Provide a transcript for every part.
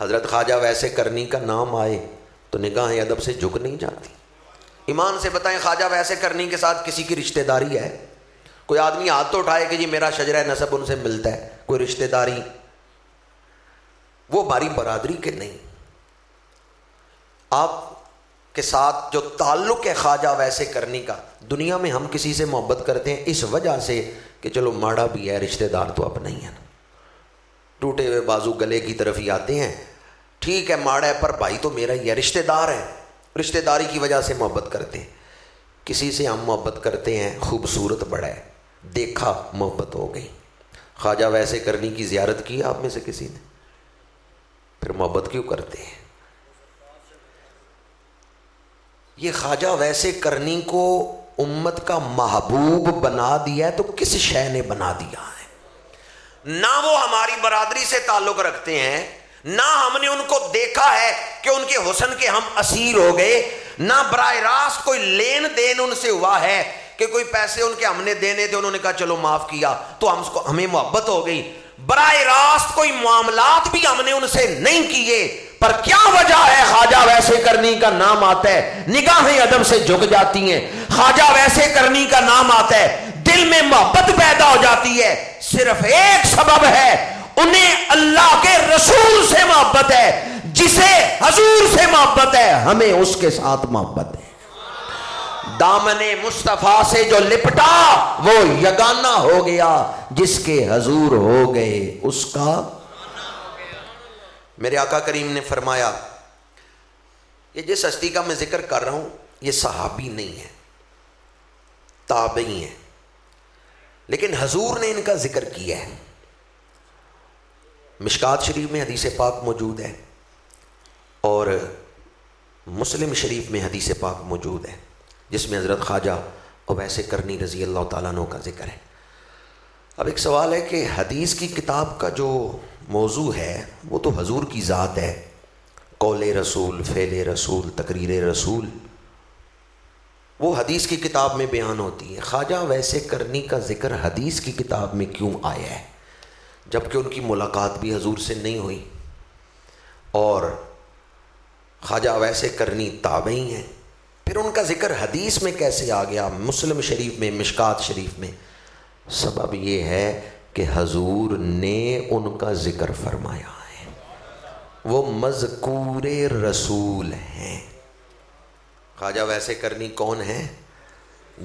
حضرت خواجہ ویسے کرنی کا نام آئے تو نگاہیں ادب سے جھک نہیں جاتی. ایمان سے بتائیں خواجہ ویسے کرنی کے ساتھ کسی کی رشتہ داری ہے؟ کوئی آدمی ہاتھ تو اٹھائے کہ جی میرا شجرہ نسب ان سے ملتا ہے، کوئی رشتہ داری؟ وہ ہماری برادری کے نہیں. آپ کے ساتھ جو تعلق ہے خواجہ ویسے کرنی کا، دنیا میں ہم کسی سے محبت کرتے ہیں اس وجہ سے کہ چلو ماڑا بھی ہے، رشتہ دار تو اپنا ہی ہے نا، ٹوٹے ہوئے بازو گلے کی طرف ہی آتے ہیں. ٹھیک ہے ماڑا ہے پر بھائی تو میرا ہی ہے، رشتہ دار ہے، رشتہ داری کی وجہ سے محبت کرتے ہیں. کسی سے ہم محبت کرتے ہیں خوبصورت بڑا ہے، دیکھا محبت ہو گئی. خواجہ ویسے کرنی کی زیارت کی آپ میں سے کسی نے؟ پھر محبت کیوں کرتے ہیں؟ یہ خواجہ ویسے کرنی کو امت کا محبوب بنا دیا ہے تو کس شے نے بنا دیا ہے؟ نہ وہ ہماری برادری سے تعلق رکھتے ہیں، نہ ہم نے ان کو دیکھا ہے کہ ان کے حسن کے ہم اسیر ہو گئے، نہ براہ راست کوئی لین دین ان سے ہوا ہے کہ کوئی پیسے ان کے ہم نے دینے تھے انہوں نے کہا چلو معاف کیا تو ہمیں محبت ہو گئی. براہ راست کوئی معاملات بھی ہم نے ان سے نہیں کیے، پر کیا وجہ ہے خواجہ ویسے کرنی کا نام آتا ہے نگاہیں ادب سے جھک جاتی ہیں، خواجہ ویسے کرنی کا نام آتا ہے دل میں محبت پیدا ہو جاتی ہے؟ صرف ایک سبب ہے، انہیں اللہ کے رسول سے محبت ہے. جسے حضور سے محبت ہے ہمیں اس کے ساتھ محبت ہے. دامن مصطفیٰ سے جو لپٹا وہ یگانہ ہو گیا، جس کے حضور ہو گئے اس کا. میرے آقا کریم نے فرمایا یہ جس ہستی کا میں ذکر کر رہا ہوں یہ صحابی نہیں ہے، تابعی ہیں، لیکن حضور نے ان کا ذکر کیا ہے. مشکات شریف میں حدیث پاک موجود ہے اور مسلم شریف میں حدیث پاک موجود ہے جس میں حضرت خواجہ ویسے کرنی رضی اللہ تعالیٰ عنہ کا ذکر ہے. اب ایک سوال ہے کہ حدیث کی کتاب کا جو موضوع ہے وہ تو حضور کی ذات ہے، قول رسول، فعل رسول، تقریر رسول، وہ حدیث کی کتاب میں بیان ہوتی ہے. خواجہ ویسے کرنی کا ذکر حدیث کی کتاب میں کیوں آیا ہے جبکہ ان کی ملاقات بھی حضور سے نہیں ہوئی؟ اور خواجہ ویسے کرنی تابعی ہیں، پھر ان کا ذکر حدیث میں کیسے آ گیا، مسلم شریف میں، مشکات شریف میں؟ سبب یہ ہے کہ حضور نے ان کا ذکر فرمایا ہے، وہ مذکور رسول ہیں. خواجہ ویسے کرنی کون ہے؟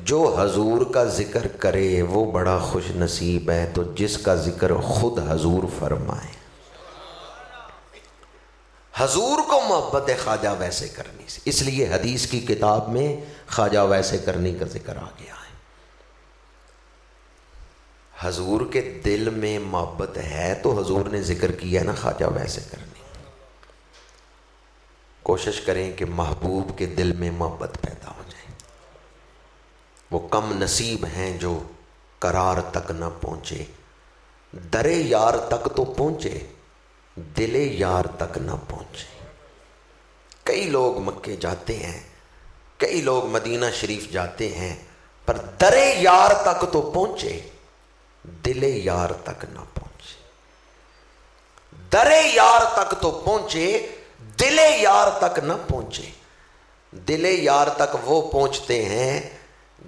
جو حضور کا ذکر کرے وہ بڑا خوش نصیب ہے، تو جس کا ذکر خود حضور فرمائے. حضور کو محبت ہے خواجہ ویسے کرنی سے، اس لیے حدیث کی کتاب میں خواجہ ویسے کرنی کا ذکر آ گیا ہے. حضور کے دل میں محبت ہے تو حضور نے ذکر کیا نا خواجہ ویسے کرنی. کوشش کریں کہ محبوب کے دل میں محبت پیدا ہو جائے. وہ کم نصیب ہیں جو قرار تک نہ پہنچے، در یار تک تو پہنچے، دل یار تک نہ پہنچے. کئی لوگ مکے جاتے ہیں، کئی لوگ مدینہ شریف جاتے ہیں، پر در یار تک تو پہنچے، دل یار تک نہ پہنچے. در یار تک تو پہنچے، دل یار تک نہ پہنچے. دل یار تک وہ پہنچتے ہیں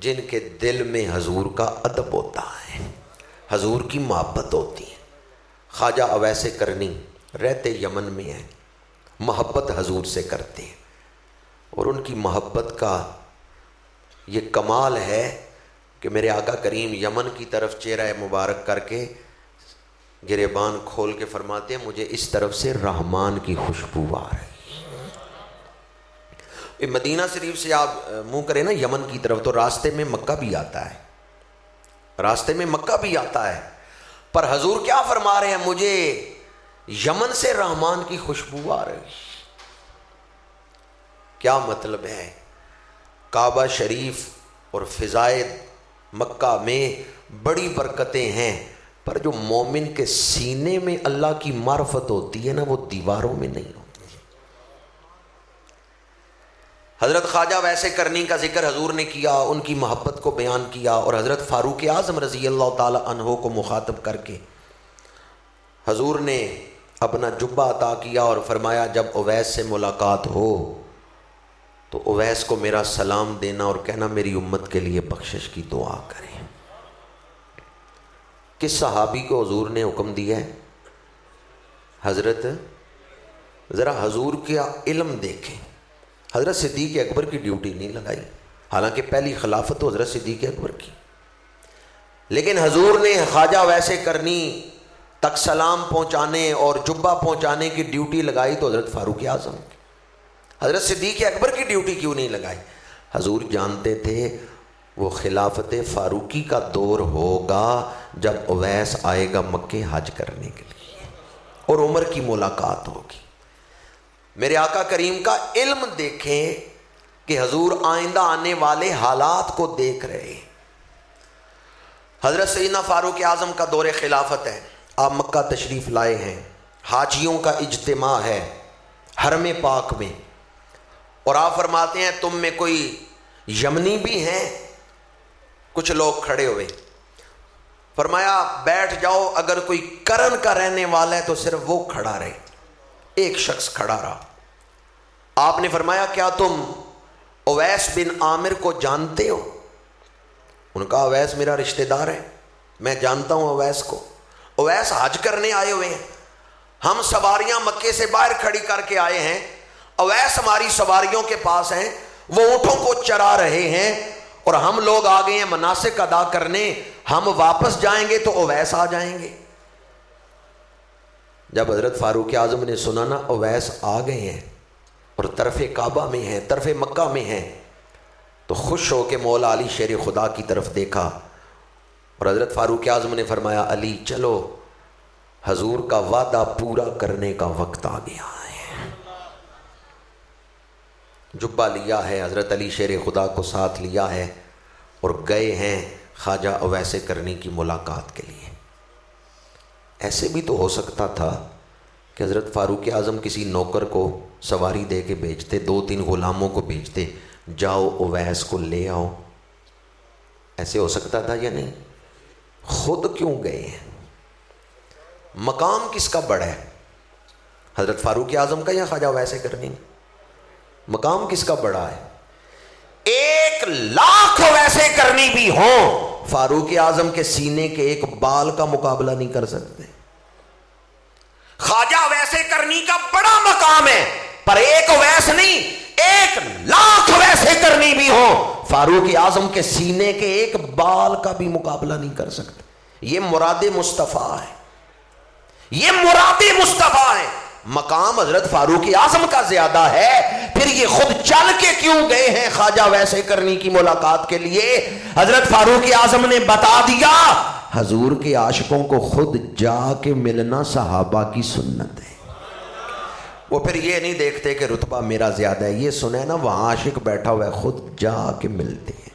جن کے دل میں حضور کا ادب ہوتا ہے، حضور کی محبت ہوتی ہے. خواجہ ویسے کرنی رہتے یمن میں ہیں، محبت حضور سے کرتے ہیں، اور ان کی محبت کا یہ کمال ہے کہ میرے آقا کریم یمن کی طرف چہرہ مبارک کر کے گریبان کھول کے فرماتے ہیں مجھے اس طرف سے رحمان کی خوشبو آ رہی. مدینہ شریف سے آپ منہ کریں نا یمن کی طرف تو راستے میں مکہ بھی آتا ہے، راستے میں مکہ بھی آتا ہے، پر حضور کیا فرما رہے ہیں؟ مجھے یمن سے رحمان کی خوشبو آ رہی. کیا مطلب ہے؟ کعبہ شریف اور فضائے مکہ میں بڑی برکتیں ہیں، پر جو مومن کے سینے میں اللہ کی معرفت ہوتی ہے نا وہ دیواروں میں نہیں ہوتی. حضرت خواجہ ویسے کرنی کا ذکر حضور نے کیا، ان کی محبت کو بیان کیا، اور حضرت فاروق اعظم رضی اللہ تعالی عنہ کو مخاطب کر کے حضور نے اپنا جبہ عطا کیا اور فرمایا جب اویس سے ملاقات ہو تو اویس کو میرا سلام دینا اور کہنا میری امت کے لیے بخشش کی دعا کریں۔ کس صحابی کو حضور نے حکم دیا ہے؟ حضرت، ذرا حضور کا علم دیکھیں، حضرت صدیق اکبر کی ڈیوٹی نہیں لگائی، حالانکہ پہلی خلافت تو حضرت صدیق اکبر کی، لیکن حضور نے خواجہ ویسے کرنی تک سلام پہنچانے اور جبہ پہنچانے کی ڈیوٹی لگائی تو حضرت فاروق اعظم کی۔ حضرت صدیق اکبر کی ڈیوٹی کیوں نہیں لگائی؟ حضور جانتے تھے وہ خلافت فاروقی کا دور ہوگا جب اویس آئے گا مکے حج کرنے کے لیے اور عمر کی ملاقات ہوگی۔ میرے آقا کریم کا علم دیکھیں کہ حضور آئندہ آنے والے حالات کو دیکھ رہے ہیں۔ حضرت سیدنا فاروق اعظم کا دور خلافت ہے، آپ مکہ تشریف لائے ہیں، حاجیوں کا اجتماع ہے حرم پاک میں، اور آپ فرماتے ہیں تم میں کوئی یمنی بھی ہیں؟ کچھ لوگ کھڑے ہوئے، فرمایا بیٹھ جاؤ، اگر کوئی کرن کا رہنے والا ہے تو صرف وہ کھڑا رہے۔ ایک شخص کھڑا رہا۔ آپ نے فرمایا کیا تم اویس بن عامر کو جانتے ہو؟ ان کا اویس میرا رشتہ دار ہے، میں جانتا ہوں اویس کو، اویس حج کرنے آئے ہوئے ہیں، ہم سواریاں مکے سے باہر کھڑی کر کے آئے ہیں، اویس ہماری سواریوں کے پاس ہیں، وہ اونٹوں کو چرا رہے ہیں اور ہم لوگ آ گئے ہیں مناسک ادا کرنے، ہم واپس جائیں گے تو اویس آ جائیں گے۔ جب حضرت فاروق اعظم نے سنا نا اویس آ گئے ہیں اور طرف کعبہ میں ہیں، طرف مکہ میں ہیں، تو خوش ہو کے مولا علی شیر خدا کی طرف دیکھا اور حضرت فاروق اعظم نے فرمایا علی چلو، حضور کا وعدہ پورا کرنے کا وقت آ گیا ہے۔ جبہ لیا ہے، حضرت علی شیر خدا کو ساتھ لیا ہے اور گئے ہیں خواجہ اویس کرنی کی ملاقات کے لیے۔ ایسے بھی تو ہو سکتا تھا کہ حضرت فاروق اعظم کسی نوکر کو سواری دے کے بھیجتے، 2-3 غلاموں کو بھیجتے، جاؤ اویس کو لے آؤ، ایسے ہو سکتا تھا یا نہیں؟ خود کیوں گئے ہیں؟ مقام کس کا بڑا ہے، حضرت فاروق اعظم کا یا خواجہ اویس کرنی؟ مقام کس کا بڑا ہے؟ 1,00,000 اویسے کرنی بھی ہوں، فاروق اعظم کے سینے کے ایک بال کا مقابلہ نہیں کر سکتے۔ خواجہ اویسے کرنی کا بڑا مقام ہے، پر ایک اویس نہیں، 1,00,000 اویسے کرنی بھی ہوں، فاروق اعظم کے سینے کے ایک بال کا بھی مقابلہ نہیں کر سکتے۔ یہ مراد مصطفیٰ ہے، یہ مراد مصطفیٰ ہے۔ مقام حضرت فاروق اعظم کا زیادہ ہے، پھر یہ خود چل کے کیوں گئے ہیں خواجہ ویسے کرنی کی ملاقات کے لیے؟ حضرت فاروق اعظم نے بتا دیا حضور کے عاشقوں کو خود جا کے ملنا صحابہ کی سنت ہے۔ وہ پھر یہ نہیں دیکھتے کہ رتبہ میرا زیادہ ہے، یہ سنے نا وہاں عاشق بیٹھا ہوا ہے، خود جا کے ملتے ہیں۔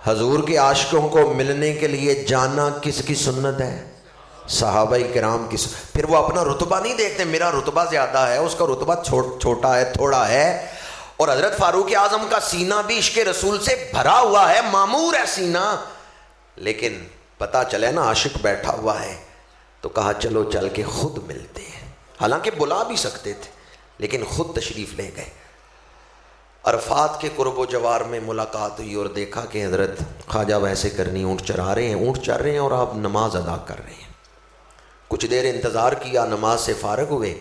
حضور کے عاشقوں کو ملنے کے لیے جانا کس کی سنت ہے؟ صحابہ کرام کی۔ پھر وہ اپنا رتبہ نہیں دیکھتے، میرا رتبہ زیادہ ہے، اس کا رتبہ چھوٹا ہے، تھوڑا ہے۔ اور حضرت فاروق اعظم کا سینہ بھی عشق رسول سے بھرا ہوا ہے، معمور ہے سینہ، لیکن پتہ چلے نا عاشق بیٹھا ہوا ہے تو کہا چلو چل کے خود ملتے ہیں۔ حالانکہ بلا بھی سکتے تھے لیکن خود تشریف لے گئے۔ عرفات کے قرب و جوار میں ملاقات ہوئی اور دیکھا کہ حضرت خواجہ ویسے کرنی اونٹ چرا رہے ہیں، اونٹ چر رہے ہیں اور آپ نماز ادا کر رہے ہیں۔ کچھ دیر انتظار کیا، نماز سے فارغ ہوئے۔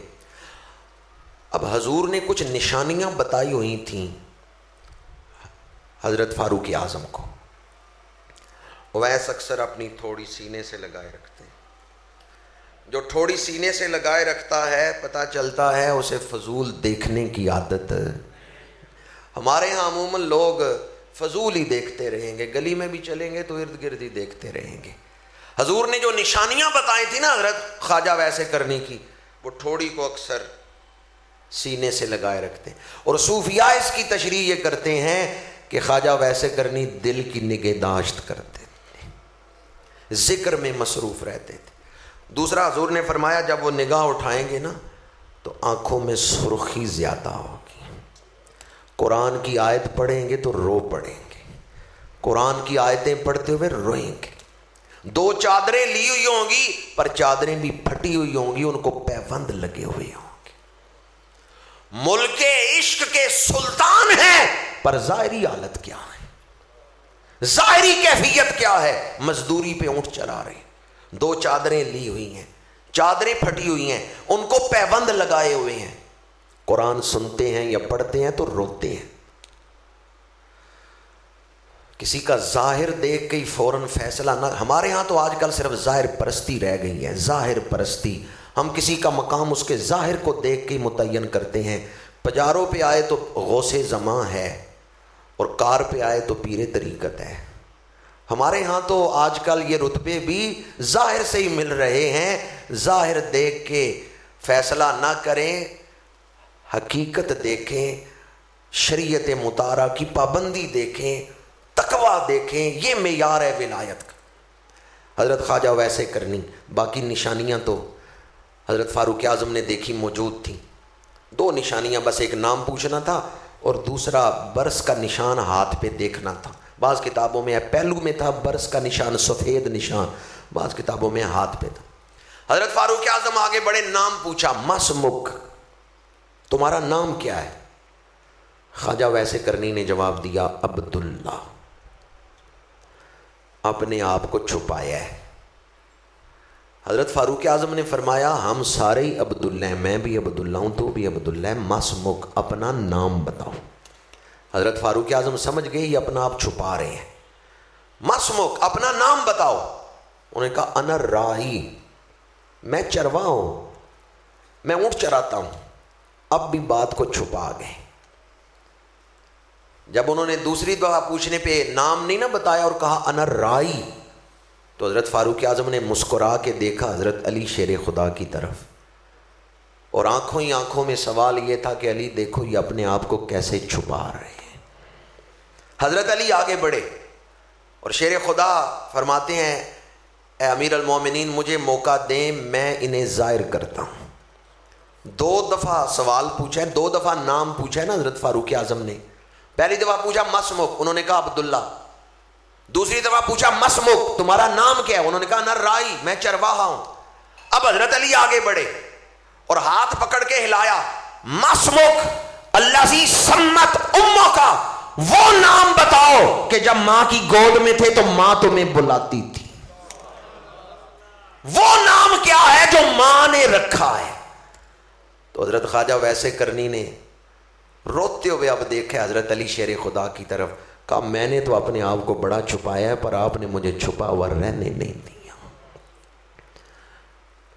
اب حضور نے کچھ نشانیاں بتائی ہوئی تھیں حضرت فاروق اعظم کو۔ اویس اکثر اپنی تھوڑی سینے سے لگائے رکھتے ہیں، جو تھوڑی سینے سے لگائے رکھتا ہے پتہ چلتا ہے اسے فضول دیکھنے کی عادت۔ ہمارے ہاں عموماً لوگ فضول ہی دیکھتے رہیں گے، گلی میں بھی چلیں گے تو ارد گرد ہی دیکھتے رہیں گے۔ حضور نے جو نشانیاں بتائی تھی نا حضرت خواجہ ویسے کرنی کی، وہ تھوڑی کو اکثر سینے سے لگائے رکھتے ہیں، اور صوفیاء اس کی تشریح یہ کرتے ہیں کہ خواجہ ویسے کرنی دل کی نگہداشت کرتے تھے، ذکر میں مصروف رہتے تھے۔ دوسرا حضور نے فرمایا جب وہ نگاہ اٹھائیں گے نا تو آنکھوں میں سرخی زیادہ ہوگی. قرآن کی آیت پڑھیں گے تو رو پڑیں گے, قرآن کی آیتیں پڑھتے ہوئے روئیں گے. 2 چادریں لی ہوئی ہوں گی پر چادریں بھی پھٹی ہوئی ہوں گی, ان کو پیوند لگے ہوئے ہوں گے. ملک عشق کے سلطان ہیں پر ظاہری حالت کیا ہے, ظاہری کیفیت کیا ہے؟ مزدوری پہ اونٹ چلا رہے ہیں, 2 چادریں لی ہوئی ہیں, چادریں پھٹی ہوئی ہیں, ان کو پیوند لگائے ہوئے ہیں. قرآن سنتے ہیں یا پڑھتے ہیں تو روتے ہیں. کسی کا ظاہر دیکھ کے ہی فوراً فیصلہ نہ. ہمارے ہاں تو آج کل صرف ظاہر پرستی رہ گئی ہے, ظاہر پرستی. ہم کسی کا مقام اس کے ظاہر کو دیکھ کے متعین کرتے ہیں. پجاروں پہ آئے تو غوث زماں ہے, اور کار پہ آئے تو پیر طریقت ہے. ہمارے ہاں تو آج کل یہ رتبے بھی ظاہر سے ہی مل رہے ہیں. ظاہر دیکھ کے فیصلہ نہ کریں, حقیقت دیکھیں, شریعت مطالعہ کی پابندی دیکھیں, تقویٰ دیکھیں. یہ معیار ہے ولایت کا. حضرت خواجہ ویسے کرنی, باقی نشانیاں تو حضرت فاروق اعظم نے دیکھی موجود تھیں. 2 نشانیاں بس, ایک نام پوچھنا تھا اور دوسرا برس کا نشان ہاتھ پہ دیکھنا تھا. بعض کتابوں میں پہلو میں تھا برس کا نشان, سفید نشان, بعض کتابوں میں ہاتھ پہ تھا. حضرت فاروق اعظم آگے بڑے, نام پوچھا, مسمک, تمہارا نام کیا ہے؟ خواجہ ویسے کرنی نے جواب دیا, عبداللہ. اپنے آپ کو چھپایا ہے. حضرت فاروق اعظم نے فرمایا, ہم سارے ہی عبداللہ ہیں, میں بھی عبداللہ ہوں, تو بھی عبداللہ ہے. مسمک, اپنا نام بتاؤ. حضرت فاروق اعظم سمجھ گئے یہ اپنا آپ چھپا رہے ہیں. مسمک, اپنا نام بتاؤ. انہوں نے کہا, انا راہی, میں چرواہ ہوں, میں اونٹ چراتا ہوں. اب بھی بات کو چھپا گئے. جب انہوں نے دوسری دفعہ پوچھنے پہ نام نہیں نہ بتایا اور کہا انا رائی, تو حضرت فاروق اعظم نے مسکرا کے دیکھا حضرت علی شیر خدا کی طرف, اور آنکھوں ہی آنکھوں میں سوال یہ تھا کہ علی دیکھو یہ اپنے آپ کو کیسے چھپا رہے ہیں. حضرت علی آگے بڑھے اور شیر خدا فرماتے ہیں, اے امیر المومنین مجھے موقع دیں, میں انہیں ظاہر کرتا ہوں. 2 دفعہ سوال پوچھا ہے, 2 دفعہ نام پوچھا ہے نا حضرت فاروق اعظم نے. پہلی دفعہ پوچھا مسمک, انہوں نے کہا عبداللہ. دوسری دفعہ پوچھا مسمک, تمہارا نام کیا ہے؟ انہوں نے کہا نر رائی, میں چرواہا ہوں. اب حضرت علی آگے بڑھے اور ہاتھ پکڑ کے ہلایا, مسمک الذی سمت امہ کا, وہ نام بتاؤ کہ جب ماں کی گود میں تھے تو ماں تمہیں بلاتی تھی. وہ نام کیا ہے جو ماں نے رکھا ہے؟ تو حضرت خواجہ ویسے کرنی نے روتے ہوئے اب دیکھے حضرت علی شیر خدا کی طرف, کہا میں نے تو اپنے آپ کو بڑا چھپایا ہے, پر آپ نے مجھے چھپا ہوا رہنے نہیں دیا.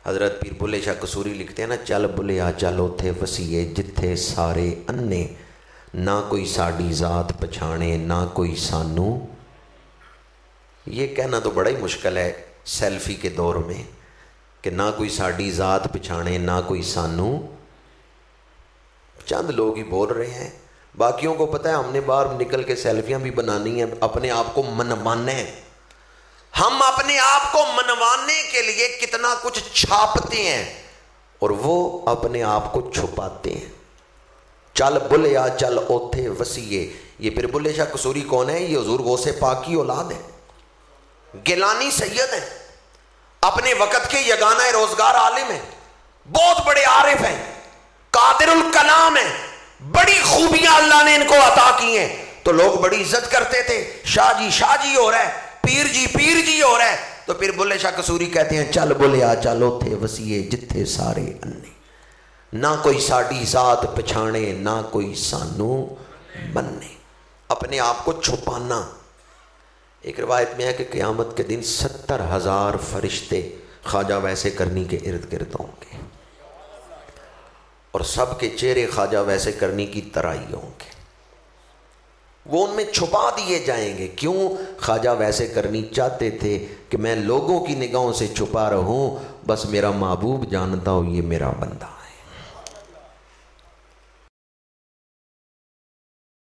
حضرت پیر بلے شاہ قصوری لکھتے ہیں نا, چل بلیا چل اوتھے وسیے جتھے سارے انے, نہ کوئی ساڑی ذات پچھانے نہ کوئی سانو. یہ کہنا تو بڑا ہی مشکل ہے سیلفی کے دور میں کہ نہ کوئی ساڑی ذات پچھانے نہ کوئی سانو. چند لوگ ہی بول رہے ہیں, باقیوں کو پتہ ہے ہم نے باہر نکل کے سیلفیاں بھی بنانی ہیں, اپنے آپ کو منوانے ہیں. ہم اپنے آپ کو منوانے کے لیے کتنا کچھ چھاپتے ہیں اور وہ اپنے آپ کو چھپاتے ہیں. چل بلیا چل اوتھے وسیے, یہ پھر بلے شاہ قصوری کون ہے؟ یہ حضور غوث پاک کی اولاد ہے, گیلانی سید ہیں, اپنے وقت کے یگانہ روزگار عالم ہیں, بہت بڑے عارف ہیں, قادر الکلام ہیں, بڑی خوبیاں اللہ نے ان کو عطا کی ہیں. تو لوگ بڑی عزت کرتے تھے, شاہ جی ہو رہا ہے, پیر جی ہو رہا ہے. تو پھر بلے شاہ قصوری کہتے ہیں چل بلیا چل اوتھے وسیے جتھے سارے انے, نہ کوئی ساڑی ذات پچھانے نہ کوئی سانو بننے. اپنے آپ کو چھپانا. ایک روایت میں ہے کہ قیامت کے دن 70,000 فرشتے خواجہ ویسے کرنی کے ارد گرد ہوں گے, اور سب کے چہرے خواجہ ویسے کرنی کی طرح ہی ہوں گے. وہ ان میں چھپا دیے جائیں گے. کیوں؟ خواجہ ویسے کرنی چاہتے تھے کہ میں لوگوں کی نگاہوں سے چھپا رہوں, بس میرا محبوب جانتا ہو یہ میرا بندہ.